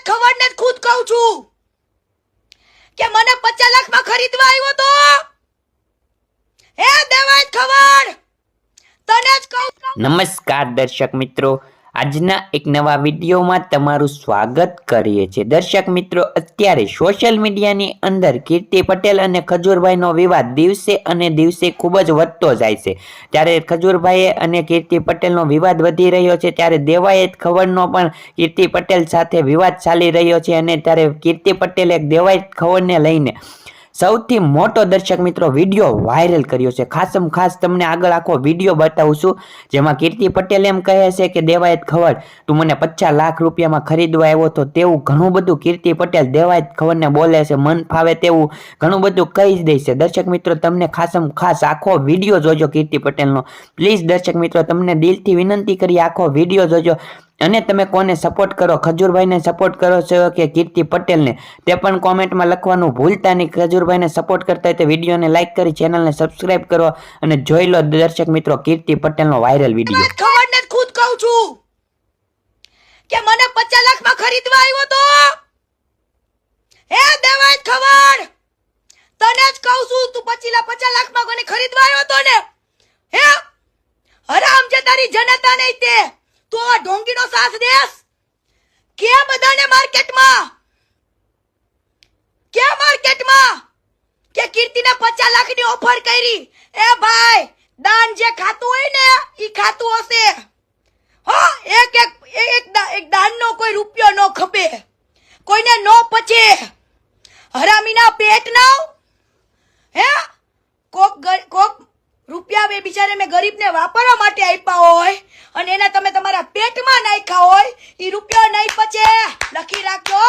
ખબર ને ખુદ કહું છું કે મને 50 લાખમાં ખરીદવા આવ્યો તો હે દેવાય ખબર તને જ કહું। નમસ્કાર દર્શક મિત્રો, આજના એક નવા વિડીયોમાં તમારું સ્વાગત કરીએ છીએ। દર્શક મિત્રો, અત્યારે સોશિયલ મીડિયાની અંદર કીર્તિ પટેલ અને ખજૂરભાઈનો વિવાદ દિવસે અને દિવસે ખૂબ જ વધતો જાય છે। ત્યારે ખજૂરભાઈ અને કીર્તિ પટેલનો વિવાદ વધી રહ્યો છે, ત્યારે દેવાયત ખવડનો પણ કીર્તિ પટેલ સાથે વિવાદ ચાલી રહ્યો છે। અને ત્યારે કીર્તિ પટેલે દેવાયત ખવડને લઈને સૌથી મોટો દર્શક મિત્રો વિડીયો વાયરલ કર્યો છે। ખાસમ ખાસ તમને આગળ આખો વિડીયો બતાવું છું, જેમાં કીર્તિ પટેલ એમ કહે છે કે દેવાયત ખવડ, તું મને 50 લાખ રૂપિયામાં ખરીદવા આવ્યો તો, તેવું ઘણું બધું કીર્તિ પટેલ દેવાયત ખવડને બોલે છે। મન ફાવે તેવું ઘણું બધું કહી જ દે છે। દર્શક મિત્રો, તમને ખાસમ ખાસ આખો વિડીયો જોજો કીર્તિ પટેલનો। પ્લીઝ દર્શક મિત્રો, તમને દિલથી વિનંતી કરી આખો વિડીયો જોજો। અને તમે કોને સપોર્ટ કરો, ખજૂરભાઈને સપોર્ટ કરો છો કે કીર્તિ પટેલને, તે પણ કોમેન્ટમાં લખવાનું ભૂલતા નહીં। ખજૂરભાઈને સપોર્ટ કરતા હોય તો વિડીયોને લાઈક કરી ચેનલને સબસ્ક્રાઇબ કરો અને જોઈ લો દર્શક મિત્રો કીર્તિ પટેલનો વાયરલ વિડીયો। ખબર ને ખુદ કહું છું કે મને 50 લાખમાં ખરીદવા આવ્યો તો હે દેવાય ખબર તને જ કહું છું, તું 50 લાખમાં મને ખરીદવા આવ્યો તો ને હે હરામ જે તારી જનતા નહીં તે તો આ ઢોંગીનો સાથ દેસ કે બધાને માર્કેટમાં કે કીર્તિને 50 લાખની ઓફર કરી। એ ભાઈ, દાન જે ખાતું હોય ને ઈ ખાતું હશે હા। એક દાનનો કોઈ રૂપિયો ન ખપે, કોઈને ન પચે, હરામીના પેટ ના હે કોક રૂપિયા બે બિચારે મેં ગરીબને વાપરવા માટે આપ્યા હોય અને એના તમે તમારા પેટમાં નાખ્યા હોય, ઈ રૂપિયો નહીં પચે, લખી રાખજો।